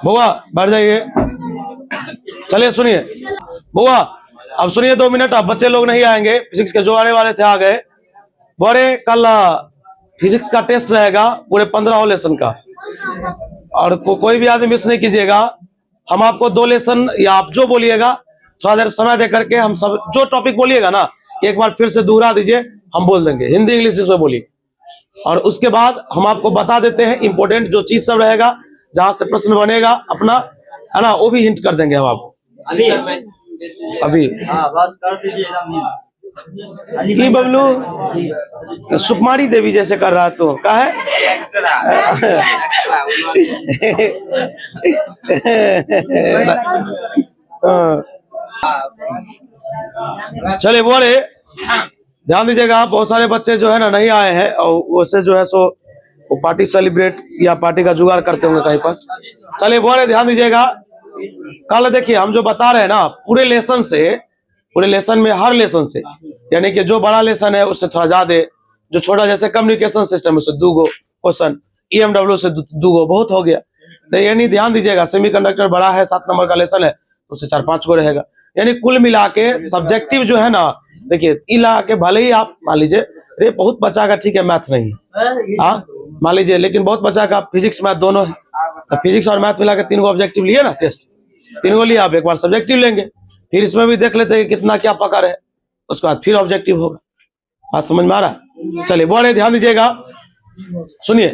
बुआ बैठ जाइए। चलिए सुनिए बुआ, अब सुनिए 2 मिनट। अब बच्चे लोग नहीं आएंगे, फिजिक्स के जो आने वाले थे आ गए। बोरे कल फिजिक्स का टेस्ट रहेगा पूरे 15 लेसन का, और कोई भी आदमी मिस नहीं कीजिएगा। हम आपको 2 लेसन या आप जो बोलिएगा थोड़ा देर समय दे करके, हम सब जो टॉपिक बोलिएगा ना एक बार फिर से दोहरा दीजिए, हम बोल देंगे। हिंदी इंग्लिश इसमें बोलिए, और उसके बाद हम आपको बता देते हैं इंपोर्टेंट जो चीज सब रहेगा, जहां से प्रश्न बनेगा अपना, है ना, वो भी हिंट कर देंगे हम आपको अभी। बस कर दीजिएगा। बबलू सुकुमारी देवी जैसे कर रहा तो का है। चलिए बोले ध्यान दीजिएगा। बहुत सारे बच्चे जो है ना नहीं आए हैं, और वैसे जो है सो वो पार्टी सेलिब्रेट या पार्टी का जुगाड़ करते होंगे कहीं पर। चलिए बोले ध्यान दीजिएगा। कल देखिए हम जो बता रहे हैं ना पूरे लेसन से, पूरे लेसन में हर लेसन से, यानी कि जो बड़ा लेसन है उससे थोड़ा ज्यादा, जो छोटा जैसे कम्युनिकेशन सिस्टम उससे 2 गो क्वेश्चन, EMW से 2 गो बहुत हो गया। तो यानी ध्यान दीजिएगा, सेमीकंडक्टर बड़ा है 7 नंबर का लेसन है तो उससे 4-5 गो रहेगा। यानी कुल मिला के सब्जेक्टिव जो है ना, देखिए इला के भले ही आप मान लीजिए अरे बहुत बच्चा का ठीक है मैथ नहीं है, हाँ मान लीजिए, लेकिन बहुत बच्चा का फिजिक्स मैथ दोनों है, तो फिजिक्स और मैथ मिला के 3 गो ऑब्जेक्टिव लिए ना, टेस्ट 3 गो लिए, आप एक बार सब्जेक्टिव लेंगे, फिर इसमें भी देख लेते हैं कि कितना क्या पकड़ है, उसके बाद फिर ऑब्जेक्टिव होगा। बात समझ में आ रहा है? चलिए बोले ध्यान दीजिएगा, सुनिए।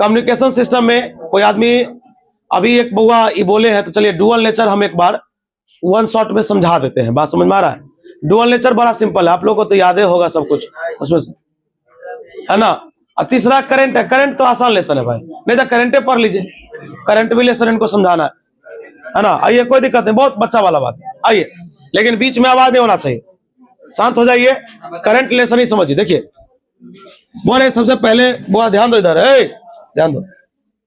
कम्युनिकेशन सिस्टम में कोई आदमी अभी एक बुआ ये बोले हैं, तो चलिए डुअल नेचर हम एक बार 1 शॉट में समझा देते हैं। बात समझ में आ रहा है? डुअल नेचर बड़ा सिंपल है, आप लोगों को तो याद ही होगा सब कुछ उसमें से, है ना। और तीसरा करंट है। करंट तो आसान लेसन है भाई, नहीं तो करंटे पढ़ लीजिए, करंट भी लेसन इनको समझाना है ना। आइए कोई दिक्कत नहीं, बहुत बच्चा वाला बात है, आइए, लेकिन बीच में आवाज नहीं होना चाहिए, शांत हो जाइए, करंट लेसन ही समझिए। देखिए बोले सबसे पहले बुआ ध्यान दो, इधर है ध्यान दो।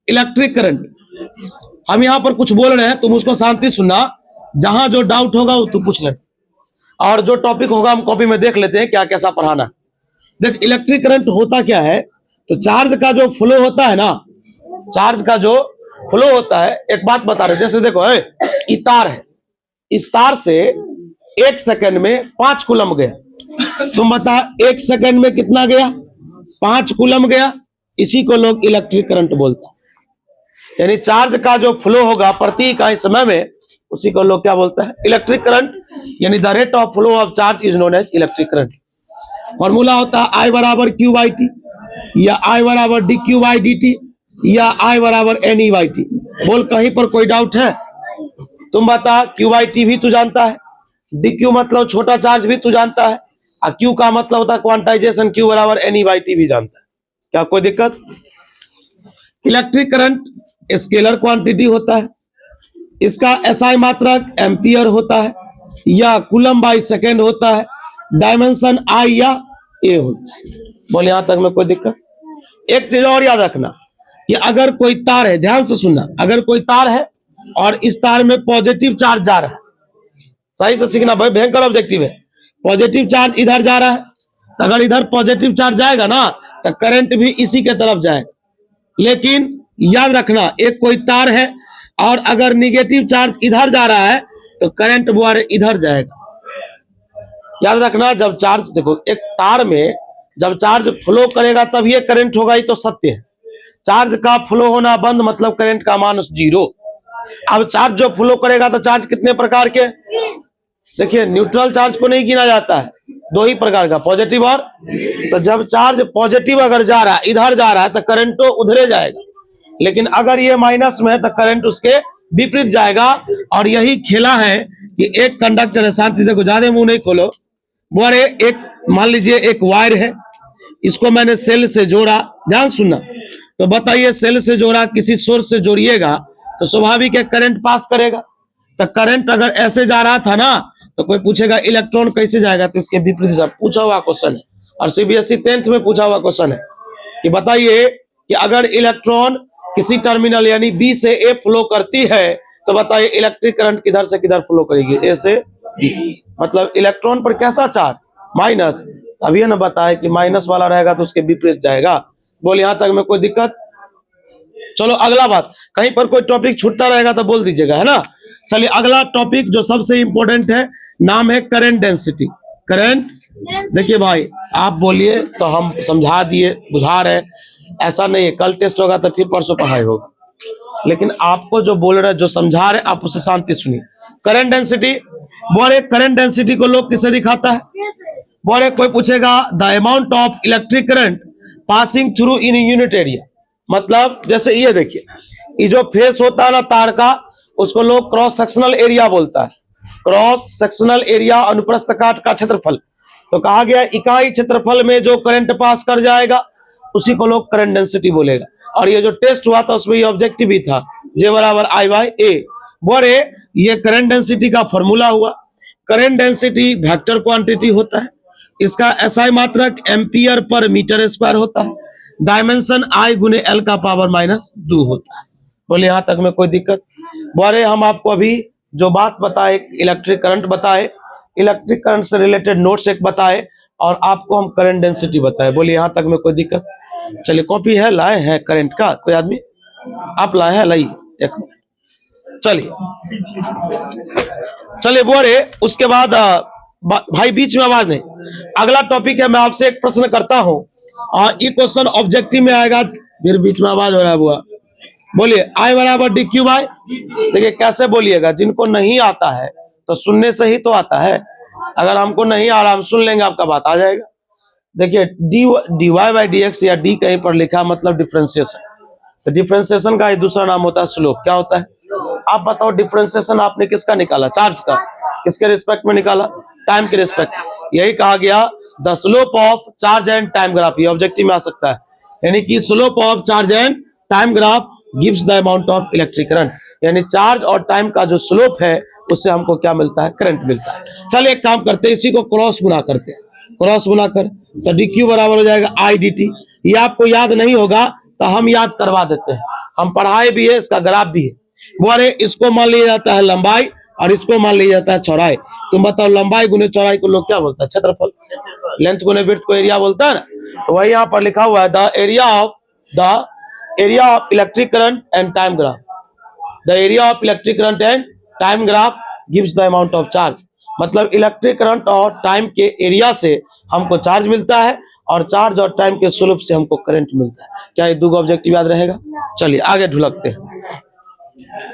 इलेक्ट्रिक करंट, हम यहाँ पर कुछ बोल रहे हैं, तुम उसको शांति सुनना, जहां जो डाउट होगा वो तू पूछ ले, और जो टॉपिक होगा हम कॉपी में देख लेते हैं क्या कैसा पढ़ाना है। देख इलेक्ट्रिक करंट होता क्या है, तो चार्ज का जो फ्लो होता है ना, चार्ज का जो फ्लो होता है, एक बात बता रहे, जैसे देखो है ये तार है, इस तार से 1 सेकंड में 5 कूलम गया, तुम बता 1 सेकंड में कितना गया? 5 कूलम गया। इसी को लोग इलेक्ट्रिक करंट बोलते हैं, यानी चार्ज का जो फ्लो होगा प्रति इकाई समय में, उसी को लोग क्या बोलते हैं? Electric current. यानी the rate of flow of charge is known as electric current. Formula होता है I बराबर Q/T, या I बराबर dQ/dt, या I बराबर NE/T। बोल कहीं पर कोई डाउट है? तुम बता, Q/T भी तू जानता है, dQ मतलब छोटा चार्ज भी तू जानता है, और Q का मतलब होता है क्वांटाइजेशन, Q बराबर NE/T भी जानता है। क्या कोई दिक्कत? इलेक्ट्रिक करंट स्केलर क्वांटिटी होता है, इसका SI मात्रक एम्पियर होता है, या कूलम बाई सेकेंड होता है, डायमेंशन I या A होता है। बोले यहां तक में कोई दिक्कत? एक चीज और याद रखना कि अगर कोई तार है, ध्यान से सुनना, अगर कोई तार है और इस तार में पॉजिटिव चार्ज जा रहा है, सही से सीखना भाई, भयंकर ऑब्जेक्टिव है। पॉजिटिव चार्ज इधर जा रहा है, तो अगर इधर पॉजिटिव चार्ज जाएगा ना तो करंट भी इसी के तरफ जाएगा। लेकिन याद रखना, एक कोई तार है और अगर निगेटिव चार्ज इधर जा रहा है तो करंट वो इधर जाएगा। याद रखना, जब चार्ज, देखो एक तार में जब चार्ज फ्लो करेगा तब ये करंट होगा, ये तो सत्य है। चार्ज का फ्लो होना बंद मतलब करंट का मान 0। अब चार्ज जो फ्लो करेगा तो चार्ज कितने प्रकार के? देखिए न्यूट्रल चार्ज को नहीं गिना जाता है, 2 ही प्रकार का, पॉजिटिव और, तो जब चार्ज पॉजिटिव अगर जा रहा है, इधर जा रहा है, तो करंट तो उधरे जाएगा, लेकिन अगर ये माइनस में है तो करंट उसके विपरीत जाएगा। और यही खेला है कि एक कंडक्टर है, शांति देखो, ज्यादा मुंह नहीं खोलो, बोले एक मान लीजिए एक वायर है, इसको मैंने सेल से जोड़ा, ध्यान सुनना, तो बताइए सेल से जोड़ा, किसी सोर्स से जोड़िएगा तो स्वाभाविक है करंट पास करेगा। तो करंट अगर ऐसे जा रहा था ना, तो कोई पूछेगा इलेक्ट्रॉन कैसे जाएगा, तो इसके विपरीत पूछा हुआ क्वेश्चन है, और CBSE 10th में पूछा हुआ क्वेश्चन है कि बताइए कि अगर इलेक्ट्रॉन किसी टर्मिनल यानी B से A फ्लो करती है, तो बताइए इलेक्ट्रिक करंट किधर से किधर फ्लो करेगी? A से B। मतलब इलेक्ट्रॉन पर कैसा चार्ज? माइनस। अब ये ना बताए कि माइनस वाला रहेगा तो उसके विपरीत जाएगा। बोल यहां तक में कोई दिक्कत? चलो अगला बात, कहीं पर कोई टॉपिक छूटता रहेगा तो बोल दीजिएगा, है ना। चलिए अगला टॉपिक जो सबसे इंपॉर्टेंट है, नाम है करंट डेंसिटी। करंट, देखिए भाई आप बोलिए तो हम समझा दिए, बुझा रहे, ऐसा नहीं है कल टेस्ट होगा तो फिर परसों पढ़ाई होगा, लेकिन आपको जो बोल रहे जो समझा रहे आप उसे शांति सुनिए। करंट डेंसिटी, बोले करंट डेंसिटी को लोग किसे दिखाता है? बोले कोई पूछेगा the amount of electric current passing through in unit area, मतलब जैसे ये देखिए, ये जो फेस होता है ना तार का, उसको लोग क्रॉस सेक्शनल एरिया बोलता है। क्रॉस सेक्शनल एरिया अनुप्रस्थ काट का क्षेत्रफल, तो कहा गया इकाई क्षेत्रफल में जो करंट पास कर जाएगा उसी को लोग करंट डेंसिटी बोलेगा। और ये जो टेस्ट हुआ था उसमें ये ऑब्जेक्टिव भी था, J बराबर I/A। बोले ये करंट डेंसिटी का फॉर्मूला हुआ। करंट डेंसिटी वेक्टर क्वांटिटी होता है, इसका SI मात्रक एम्पियर पर मीटर स्क्वायर होता है, डायमेंशन I गुने L का पावर -2 होता है। बोले यहां तक में कोई दिक्कत? बोले हम आपको अभी जो बात बताए, इलेक्ट्रिक करंट बताए, इलेक्ट्रिक करंट से रिलेटेड नोट्स एक बताए, और आपको हम करंट डेंसिटी बताए। बोले यहां तक में कोई दिक्कत? चलिए कॉपी है, लाए हैं करंट का कोई आदमी? आप लाए हैं, लाइए एक। चलिए चलिए बोले उसके बाद भाई बीच में आवाज नहीं। अगला टॉपिक है, मैं आपसे एक प्रश्न करता हूं, ये क्वेश्चन ऑब्जेक्टिव में आएगा, फिर बीच में आवाज हो रहा है बुआ। बोलिए I बराबर DQ बाय, देखिए कैसे बोलिएगा, जिनको नहीं आता है तो सुनने से ही तो आता है, अगर हमको नहीं आ रहा हम सुन लेंगे आपका बात आ जाएगा। देखिए dy/dx या d कहीं पर लिखा मतलब डिफरेंशिएशन, तो डिफरेंशिएशन का दूसरा नाम होता है स्लोप। क्या होता है आप बताओ? डिफरेंशिएशन आपने किसका निकाला? चार्ज का। किसके रिस्पेक्ट में निकाला? टाइम के रिस्पेक्ट। यही कहा गया the slope of charge and time graph, ये ऑब्जेक्टिव में आ सकता है, यानी कि slope of charge and time graph gives the amount of electric current, यानी चार्ज और टाइम का जो स्लोप है उससे हमको क्या मिलता है? करंट मिलता है। चलिए एक काम करते हैं, इसी को क्रॉस गुना करते हैं, क्रॉस गुना कर तो DQ बराबर हो जाएगा I/dt। ये आपको याद नहीं होगा तो हम याद करवा देते हैं, हम पढ़ाए भी है, इसका ग्राफ भी है। बोले इसको मान लिया जाता है लंबाई और इसको मान लिया जाता है चौड़ाई। तुम बताओ लंबाई गुने चौड़ाई को लोग क्या बोलता है? क्षेत्रफल। लेंथ गुने विड्थ को एरिया बोलता है ना, तो वही यहाँ पर लिखा हुआ है the area of electric current and time graph, the area of electric current and time graph gives the amount of charge, मतलब इलेक्ट्रिक करंट और टाइम के एरिया से हमको चार्ज मिलता है और चार्ज और टाइम के स्लोप से हमको करंट मिलता है। क्या ये दो ऑब्जेक्टिव याद रहेगा? चलिए आगे ढुलकते हैं।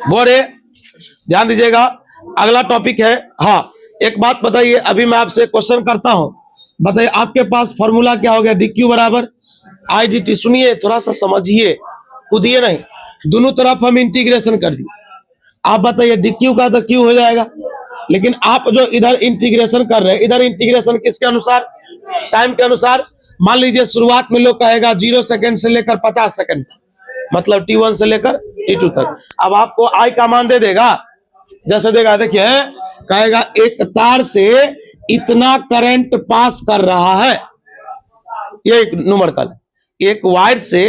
बोरे ध्यान दीजिएगा, अगला टॉपिक है। हाँ एक बात बताइए, अभी मैं आपसे क्वेश्चन करता हूं, बताइए आपके पास फॉर्मूला क्या हो गया? DQ बराबर I/dt। सुनिए थोड़ा सा समझिए, कूदिए नहीं, दोनों तरफ हम इंटीग्रेशन कर दिए। आप बताइए DQ का तो Q हो जाएगा, लेकिन आप जो इधर इंटीग्रेशन कर रहे हैं, इधर इंटीग्रेशन किसके अनुसार? टाइम के अनुसार। मान लीजिए शुरुआत में लोग कहेगा 0 सेकंड से लेकर 50 सेकंड तक, मतलब T1 से लेकर T2 तक। अब आपको I का मान दे देगा, जैसे देगा देखिए, कहेगा एक तार से इतना करंट पास कर रहा है, ये एक न्यूमेरिकल, एक वायर से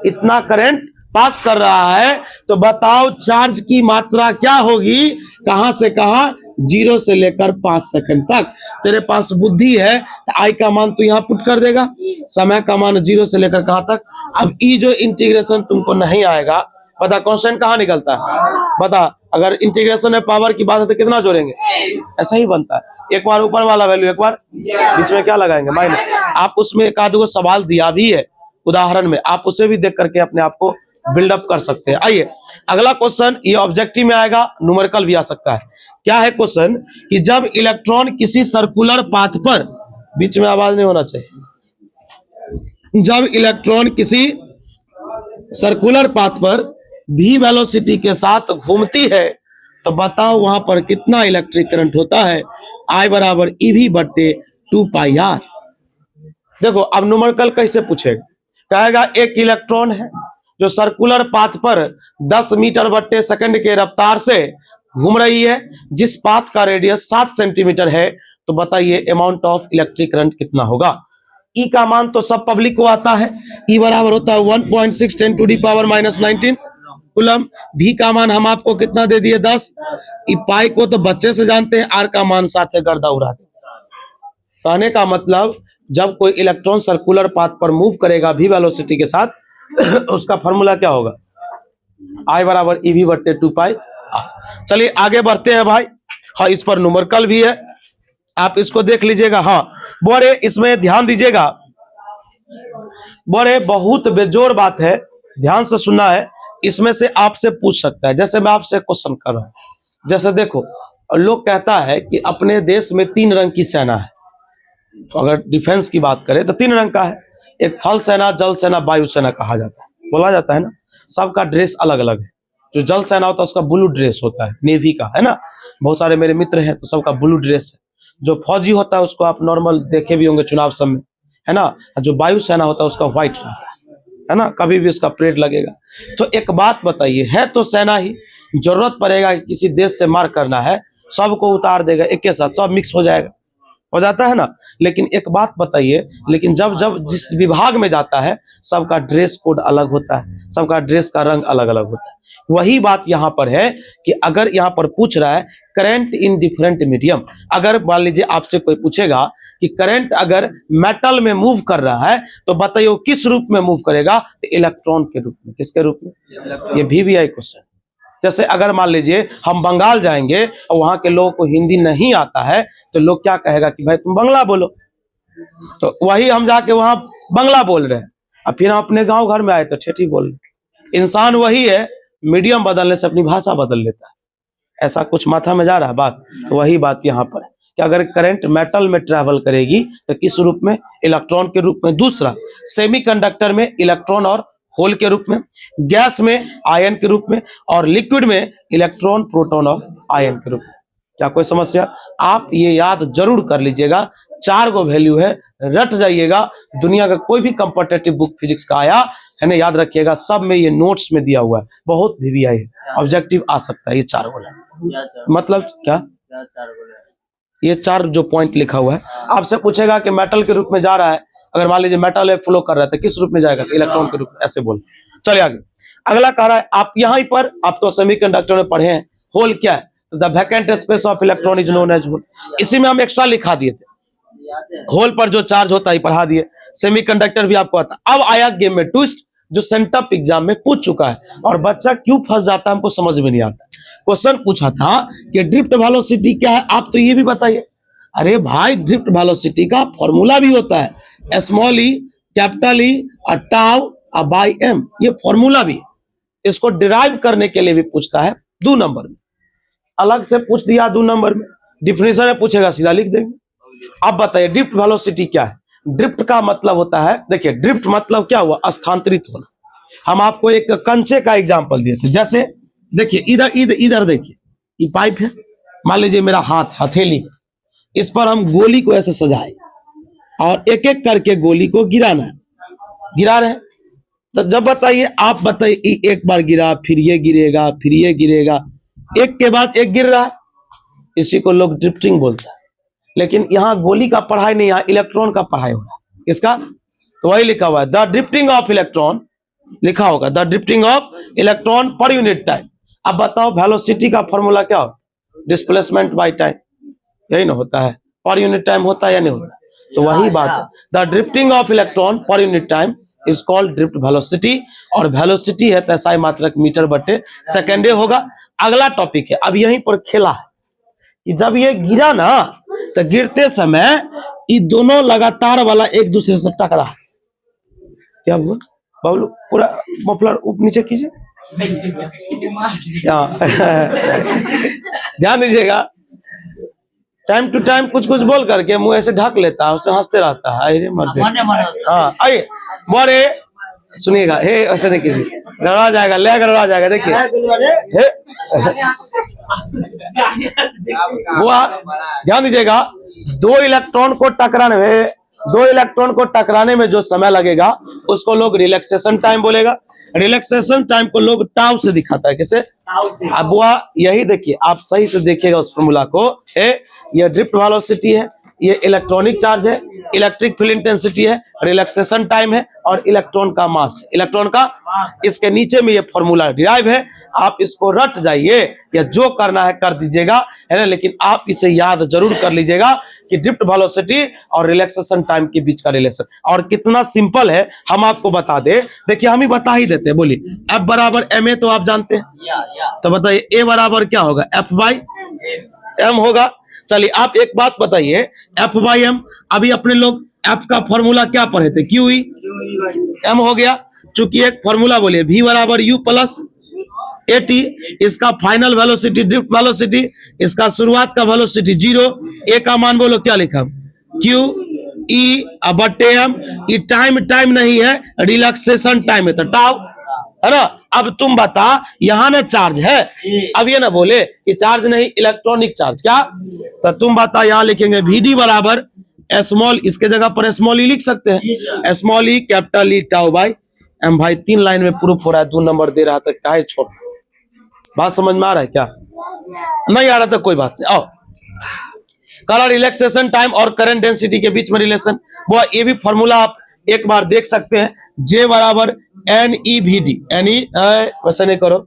इतना करंट पास कर रहा है, तो बताओ चार्ज की मात्रा क्या होगी? कहां से कहां? 0 से लेकर 5 सेकंड तक। तेरे पास बुद्धि है तो I का मान तू यहां पुट कर देगा, समय का मान 0 से लेकर कहां तक। अब ये जो इंटीग्रेशन तुमको नहीं आएगा, बता कांस्टेंट कहां निकलता है? बता, अगर इंटीग्रेशन में पावर की बात है तो कितना जोड़ेंगे? ऐसा ही बनता है, एक बार ऊपर वाला वैल्यू, एक बार बीच में क्या लगाएंगे? माइनस। आप उसमें एक आध गो सवाल दिया भी है उदाहरण में, आप उसे भी देख करके अपने आप को बिल्डअप कर सकते हैं। आइए अगला क्वेश्चन, ये ऑब्जेक्टिव में आएगा, न्यूमेरिकल भी आ सकता है। क्या है क्वेश्चन कि जब इलेक्ट्रॉन किसी सर्कुलर पाथ पर, बीच में आवाज नहीं होना चाहिए, जब इलेक्ट्रॉन किसी सर्कुलर पाथ पर v वेलोसिटी के साथ घूमती है तो बताओ वहां पर कितना इलेक्ट्रिक करंट होता है? I बराबर EV/2πr। देखो अब न्यूमेरिकल कैसे पूछेगा? कहेगा एक इलेक्ट्रॉन है जो सर्कुलर पाथ पर 10 मीटर/सेकंड के रफ्तार से घूम रही है, जिस पाथ का रेडियस 7 सेंटीमीटर है, तो बताइए अमाउंट ऑफ इलेक्ट्रिक करंट कितना होगा? E का मान तो सब पब्लिक को आता है, E बराबर होता है 1.6 10⁻⁻19 कूलम। V का मान हम आपको कितना दे दिए? 10। पाई को तो बच्चे से जानते हैं, R का मान साथ है गर्दा उड़ा दे। कहने का मतलब जब कोई इलेक्ट्रॉन सर्कुलर पाथ पर मूव करेगा v वेलोसिटी के साथ, उसका फॉर्मूला क्या होगा? I बराबर EV बट्टे 2 पाई R। चलिए आगे बढ़ते हैं भाई। हाँ, इस पर न्यूमेरिकल भी है, आप इसको देख लीजिएगा। हाँ बड़े, इसमें ध्यान दीजिएगा, बड़े बहुत बेजोड़ बात है, ध्यान से सुनना है। इसमें से आपसे पूछ सकता है, जैसे मैं आपसे क्वेश्चन कर रहा हूं, जैसे देखो लोग कहता है कि अपने देश में 3 रंग की सेना है। तो अगर डिफेंस की बात करें तो 3 रंग का है, एक थल सेना, जल सेना, वायु सेना कहा जाता है, बोला जाता है ना। सबका ड्रेस अलग अलग है। जो जल सेना होता है उसका ब्लू ड्रेस होता है, नेवी का, है ना। बहुत सारे मेरे मित्र हैं तो सबका ब्लू ड्रेस है। जो फौजी होता है उसको आप नॉर्मल देखे भी होंगे चुनाव समय, है ना। जो वायु सेना होता है उसका व्हाइट रहता है ना, कभी भी उसका परेड लगेगा। तो एक बात बताइए, है तो सेना ही, जरूरत पड़ेगा कि किसी देश से मार करना है, सबको उतार देगा एक के साथ, सब मिक्स हो जाएगा, हो जाता है ना। लेकिन एक बात बताइए, लेकिन जब जब जिस विभाग में जाता है सबका ड्रेस कोड अलग होता है, सबका ड्रेस का रंग अलग अलग होता है। वही बात यहाँ पर है कि अगर यहाँ पर पूछ रहा है करंट इन डिफरेंट मीडियम, अगर मान लीजिए आपसे कोई पूछेगा कि करंट अगर मेटल में मूव कर रहा है तो बताइए वो किस रूप में मूव करेगा, तो इलेक्ट्रॉन के रूप में। किसके रूप में? ये VVI क्वेश्चन। जैसे अगर मान लीजिए हम बंगाल जाएंगे और वहां के लोगों को हिंदी नहीं आता है तो लोग क्या कहेगा कि भाई तुम बंगला बोलो। तो वही हम जाके वहां बंगला बोल रहे हैं, और फिर हम अपने गांव घर में आए तो ठेठी बोल रहे। इंसान वही है, मीडियम बदलने से अपनी भाषा बदल लेता है। ऐसा कुछ माथा में जा रहा है बात, तो वही बात यहाँ पर है कि अगर करंट मेटल में ट्रैवल करेगी तो किस रूप में? इलेक्ट्रॉन के रूप में। दूसरा, सेमीकंडक्टर में इलेक्ट्रॉन और होल के रूप में, गैस में आयन के रूप में, और लिक्विड में इलेक्ट्रॉन, प्रोटॉन और आयन के रूप में। क्या कोई समस्या? आप ये याद जरूर कर लीजिएगा, 4 गो वैल्यू है, रट जाइएगा। दुनिया का कोई भी कॉम्पिटिटिव बुक फिजिक्स का आया है ना, याद रखिएगा, सब में ये नोट्स में दिया हुआ है, बहुत VVI है, ऑब्जेक्टिव आ सकता है। ये 4 गो मतलब क्या, ये 4 जो पॉइंट लिखा हुआ है। आपसे पूछेगा कि मेटल के रूप में जा रहा है, अगर मान लीजिए मेटल फ्लो कर रहा है तो किस रूप में जाएगा? इलेक्ट्रॉन के रूप में, ऐसे बोल। चलिए आगे, अगला कह रहा है, आप यहां पर, आप तो सेमीकंडक्टर में पढ़े हैं, होल क्या है? The vacant space of electron is known as hole. इसी में हम एक्स्ट्रा लिखा दिए थे, होल पर जो चार्ज होता है पढ़ा दिए। सेमीकंडक्टर भी आपको आता। अब आया गेम में ट्विस्ट, जो सेंटअप एग्जाम में पूछ चुका है, और बच्चा क्यों फंस जाता है हमको समझ में नहीं आता। क्वेश्चन पूछा था कि ड्रिफ्ट वेलोसिटी क्या है, आप तो ये भी बताइए। अरे भाई, ड्रिफ्ट वेलोसिटी का फॉर्मूला भी होता है, small e, capital E, tau by m, ये फॉर्मूला भी है। इसको डिराइव करने के लिए भी पूछता है 2 नंबर में, अलग से पूछ दिया 2 नंबर में। डिफिनेशन में पूछेगा सीधा लिख देंगे। अब बताइए ड्रिफ्ट वेलोसिटी क्या है? ड्रिफ्ट का मतलब होता है, देखिए ड्रिफ्ट मतलब क्या हुआ? स्थानांतरित होना। हम आपको एक कंचे का एग्जांपल दिए थे, जैसे देखिए इधर इधर इधर देखिए, ये पाइप है, मान लीजिए मेरा हाथ हथेली, इस पर हम गोली को ऐसे सजाए और एक एक करके गोली को गिराना है, गिरा रहे हैं। तो जब बताइए, आप बताइए, एक बार गिरा, फिर ये गिरेगा, फिर ये गिरेगा, एक के बाद एक गिर रहा है, इसी को लोग ड्रिफ्टिंग बोलते हैं। लेकिन यहाँ गोली का पढ़ाई नहीं, यहाँ इलेक्ट्रॉन का पढ़ाई हो रहा है। किसका? तो वही लिखा हुआ है, द ड्रिफ्टिंग ऑफ इलेक्ट्रॉन, लिखा होगा the drifting of electron per unit time. अब बताओ वेलोसिटी का फॉर्मूला क्या होता है? डिस्प्लेसमेंट बाय टाइम, यही ना होता है। पर यूनिट टाइम होता है या नहीं होता? तो वही बात है, the drifting of electron per unit time is called drift velocity. और वेलोसिटी है तैसाई मात्रक मीटर बटे सेकेंडे होगा। अगला टॉपिक है, अब यहीं पर खेला है कि जब ये गिरा ना, तो गिरते समय ये दोनों लगातार वाला एक दूसरे से टकरा। क्या हुआ बाबू? पूरा मफलर नीचे कीजिए, ध्यान दीजिएगा। टाइम टू टाइम कुछ कुछ बोल करके मुंह ऐसे ढक लेता है, उसमें हंसते रहता है। अरे मर्दे, हाँ आइए बोरे, सुनिएगा, हे ऐसे नहीं कीजिए, गड़बड़ा जाएगा, ले गड़बड़ा जाएगा। देखिए हुआ, ध्यान दीजिएगा, 2 इलेक्ट्रॉन को टकराने में जो समय लगेगा उसको लोग रिलैक्सेशन टाइम बोलेगा। रिलैक्सेशन टाइम को लोग टाउ से दिखाता है। किसे? अब वह यही देखिए, आप सही से देखिएगा उस फॉर्मूला को। ये ड्रिफ्ट वेलोसिटी है, ये इलेक्ट्रॉनिक चार्ज है, इलेक्ट्रिक फील्ड इंटेंसिटी है, रिलैक्सेशन टाइम है और इलेक्ट्रॉन का मास है, इलेक्ट्रॉन का। इसके नीचे में ये फॉर्मूला डिराइव है, आप इसको रट जाइए या जो करना है कर दीजिएगा, है ना। लेकिन आप इसे याद जरूर कर लीजिएगा कि ड्रिफ्ट वेलोसिटी और रिलैक्सेशन टाइम के बीच का रिलेशन। और कितना सिंपल है हम आपको बता दे, देखिए हम ही बता ही देते हैं। बोलिए F बराबर ma तो आप जानते हैं, तो बताइए A बराबर क्या होगा, F बाई m होगा। चलिए आप एक बात बताइए, F बाई m, अभी अपने लोग F का फॉर्मूला क्या पढ़े थे, QE m हो गया। चूंकि एक फॉर्मूला बोलिए V बराबर U प्लस AT, इसका फाइनल वेलोसिटी ड्रिफ्ट वेलोसिटी, इसका शुरुआत का वेलोसिटी 0, A का मान बोलो क्या लिखा, QE बटे m। ये टाइम नहीं है, रिलैक्सेशन टाइम है, तो टाउ, है ना। अब तुम बता, यहां ना चार्ज है, अब ये ना बोले कि चार्ज नहीं, इलेक्ट्रॉनिक चार्ज, क्या। तो तुम बता, यहां लिखेंगे VD बराबर स्मॉल, इसके जगह पर स्मॉल ई लिख सकते हैं, small e capital E tau by m. भाई 3 लाइन में प्रूफ हो रहा है, 2 नंबर दे रहा था, क्या है छोड़। बात समझ में आ रहा है क्या, नहीं आ रहा था कोई बात नहीं। आओ, कलर रिलैक्सेशन टाइम और करंट डेंसिटी के बीच में रिलेशन, वो ये भी फॉर्मूला आप एक बार देख सकते हैं, J बराबर NEVD, वैसे नहीं करो।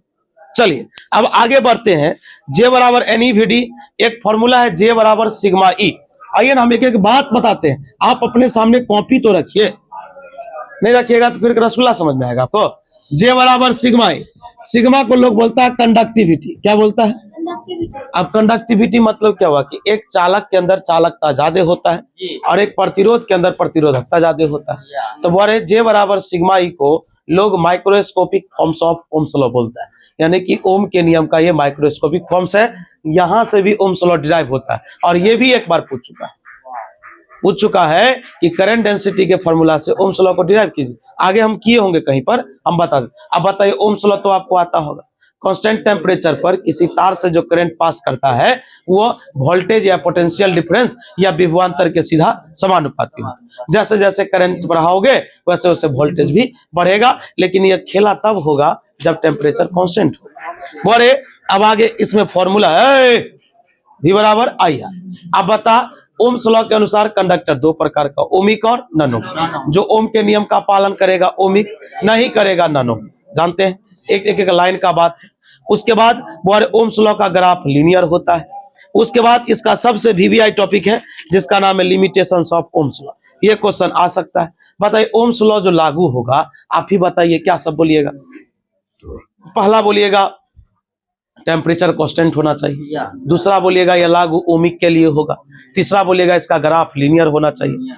चलिए अब आगे बढ़ते हैं, J बराबर NEVD, एक फॉर्मूला है J बराबर सिग्मा E। आइए ना हम एक एक बात बताते हैं, आप अपने सामने कॉपी तो रखिए, नहीं रखिएगा तो फिर रसगुल्ला समझ में आएगा आपको। J बराबर सिग्मा E, सिग्मा को लोग बोलता है कंडक्टिविटी, क्या बोलता है। अब कंडक्टिविटी मतलब क्या हुआ कि एक चालक के अंदर चालकता ज्यादा होता है और एक प्रतिरोध के अंदर प्रतिरोधकता ज्यादा होता है। तो बोले J बराबर सिग्मा ई को लोग microscopic forms of Ohm's law बोलता है, यानी कि ओम के नियम का ये माइक्रोस्कोपिक फॉर्म्स है, यहां से भी ओम्स लॉ डिराइव होता है। और ये भी एक बार पूछ चुका है कि करंट डेंसिटी के फॉर्मूला से ओम्स लॉ को डिराइव कीजिए, आगे हम किए होंगे कहीं पर, हम बता दें। अब बताइए, ओम्स लॉ तो आपको आता होगा, कांस्टेंट टेम्परेचर पर किसी तार से जो करंट पास करता है वो वोल्टेज या पोटेंशियल डिफरेंस या विभवांतर के सीधा समानुपाती होता है। जैसे जैसे करंट बढ़ाओगे वैसे वैसे वोल्टेज भी बढ़ेगा, लेकिन यह खेला तब होगा जब टेम्परेचर कांस्टेंट हो। बोले अब आगे इसमें फॉर्मूला है V बराबर IR। अब बता, ओम्स लॉ के अनुसार कंडक्टर 2 प्रकार का, ओमिक और नॉन। जो ओम के नियम का पालन करेगा ओमिक, नहीं करेगा नॉन, जानते हैं, एक लाइन का बात है। उसके बाद बोले ओम्स लॉ का ग्राफ लीनियर होता है। उसके बाद इसका सबसे VVI टॉपिक है जिसका नाम है लिमिटेशंस ऑफ ओम्स लॉ। ये क्वेश्चन आ सकता है, बताइए ओम्स लॉ जो लागू होगा, आप ही बताइए क्या सब बोलिएगा। पहला बोलिएगा टेम्परेचर कांस्टेंट होना चाहिए, दूसरा बोलिएगा यह लागू ओमिक के लिए होगा, तीसरा बोलिएगा इसका ग्राफ लीनियर होना चाहिए,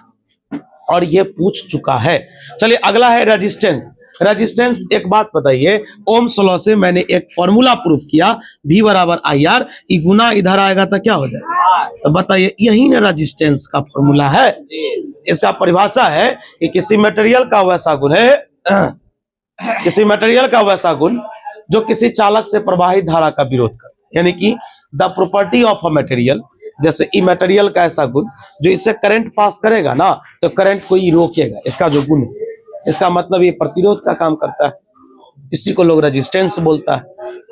और ये पूछ चुका है। चलिए अगला है रेजिस्टेंस। रेजिस्टेंस, एक बात बताइए, ओम्स लॉ से मैंने एक फॉर्मूला प्रूफ किया, V बराबर IR, ई गुना इधर आएगा तो क्या हो जाएगा, तो बताइए यही ना रेजिस्टेंस का फॉर्मूला है। इसका परिभाषा है कि किसी मटेरियल का वैसा गुण है, किसी मटेरियल का वैसा गुण जो किसी चालक से प्रवाहित धारा का विरोध करता है, यानी कि the property of a material, जैसे ई मटेरियल का ऐसा गुण जो इससे करंट पास करेगा ना तो करंट को ही रोकेगा, इसका जो गुण है, इसका मतलब ये प्रतिरोध का काम करता है, इसी को लोग रेजिस्टेंस बोलता है।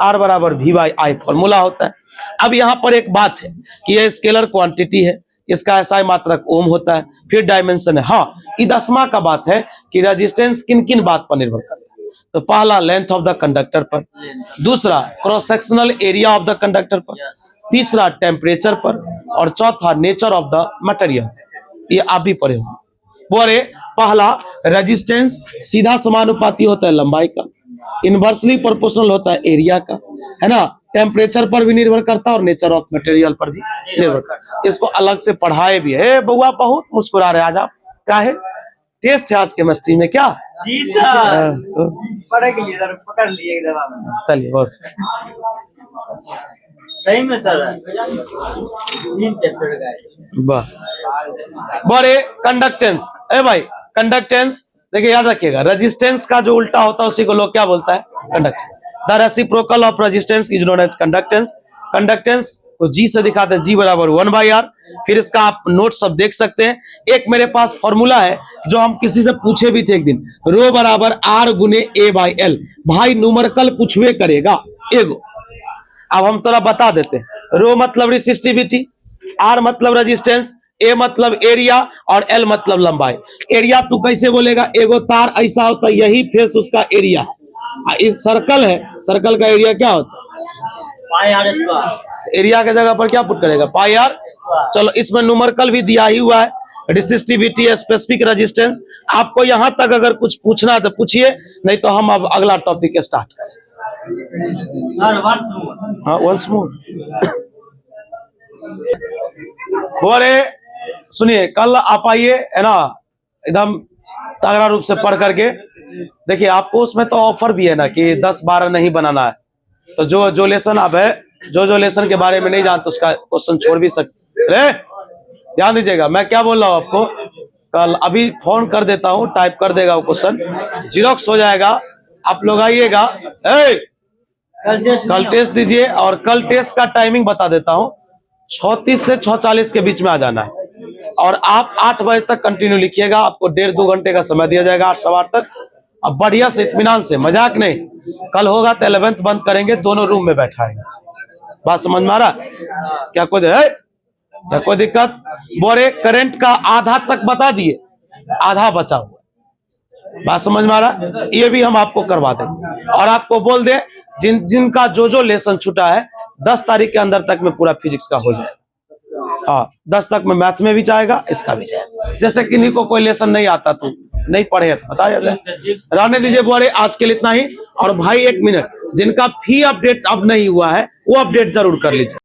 R बराबर V बाई I फॉर्मूला होता है। अब यहाँ पर एक बात है कि ये स्केलर क्वांटिटी है, इसका SI मात्रक ओम होता है, फिर डायमेंशन है। हाँ, ये 10वां का बात है कि रेजिस्टेंस किन किन बात पर निर्भर करता है। तो पहला लेंथ ऑफ द कंडक्टर पर, दूसरा cross sectional area of the conductor पर, तीसरा टेम्परेचर पर, और चौथा नेचर ऑफ द मटेरियल। ये आप भी पढ़े हो। बोले पहला रेजिस्टेंस सीधा समानुपाती होता है लंबाई का, इनवर्सली प्रोपोर्शनल होता है एरिया का, है ना, टेम्परेचर पर भी निर्भर करता है और नेचर ऑफ मटेरियल पर भी निर्भर करता है। इसको अलग से पढ़ाए भी है। बउआ बहुत मुस्कुरा रहे आज आप, क्या है, टेस्ट है आज केमिस्ट्री में क्या। जी सर, पढ़ेंगे सर, पकड़ लिए एकदम। चलिए बस सही में सर, 3 चैप्टर का वाह। बोले कंडक्टेंस, ए भाई कंडक्टेंस देखिए याद रखिएगा, रेजिस्टेंस का जो उल्टा होता है उसी को लोग क्या बोलता है, conductance. The reciprocal of resistance is known as conductance. Conductance को G से दिखाते हैं, G बराबर 1/R। फिर इसका आप नोट सब देख सकते हैं। एक मेरे पास फॉर्मूला है जो हम किसी से पूछे भी थे एक दिन, रो बराबर R गुने A/L। भाई न्यूमेरिकल पूछवे करेगा एगो, अब हम थोड़ा बता देते हैं। रो मतलब रेसिस्टिविटी, R मतलब रेजिस्टेंस, ए मतलब एरिया और एल मतलब लंबाई। एरिया तू कैसे बोलेगा, एगो तार ऐसा होता है, यही फेस उसका एरिया है। इस सर्कल है, सर्कल का एरिया क्या होता है, पाई आर स्क्वायर। एरिया के जगह पर क्या पुट करेगा, पाई आर। चलो इसमें न्यूमेरिकल भी दिया ही हुआ है, रेसिस्टिविटी, स्पेसिफिक रेजिस्टेंस। आपको यहां तक अगर कुछ पूछना है तो पूछिए, नहीं तो हम अब अगला टॉपिक स्टार्ट करें। हाँ वंस मोर। बोले सुनिए, कल आप आइए है ना, एकदम तगड़ा रूप से पढ़ करके देखिए। आपको उसमें तो ऑफर भी है ना कि 10-12 नहीं बनाना है, तो जो लेसन आप है, जो लेसन के बारे में नहीं जानते उसका क्वेश्चन छोड़ भी सकते। अरे ध्यान दीजिएगा, मैं क्या बोल रहा हूँ आपको, कल अभी फोन कर देता हूँ, टाइप कर देगा वो क्वेश्चन, जीरोक्स हो जाएगा, आप लोग आइएगा। कल टेस्ट दीजिए, और कल टेस्ट का टाइमिंग बता देता हूँ, 6:30 से 6:40 के बीच में आ जाना है, और आप 8 बजे तक कंटिन्यू लिखिएगा। आपको 1.5-2 घंटे का समय दिया जाएगा, 8-8 तक। अब बढ़िया से, इत्मीनान से, मजाक नहीं। कल होगा तो 11th बंद करेंगे, दोनों रूम में बैठाएंगे। बात समझ में आ रहा, क्या कोई दिक्कत? बोरे करंट का आधा तक बता दिए, आधा बचा हुआ। बात समझ में आ रहा, ये भी हम आपको करवा देंगे। और आपको बोल दे, जिनका जो लेसन छूटा है 10 तारीख के अंदर तक में पूरा फिजिक्स का हो जाएगा। हाँ 10 तक में मैथ में भी जाएगा, इसका भी जाएगा। जैसे किन्हीं को कोई लेसन नहीं आता, तो नहीं पढ़े बताया जाए, रहने दीजिए। बोले आज के लिए इतना ही। और भाई 1 मिनट, जिनका फी अपडेट अब नहीं हुआ है वो अपडेट जरूर कर लीजिए।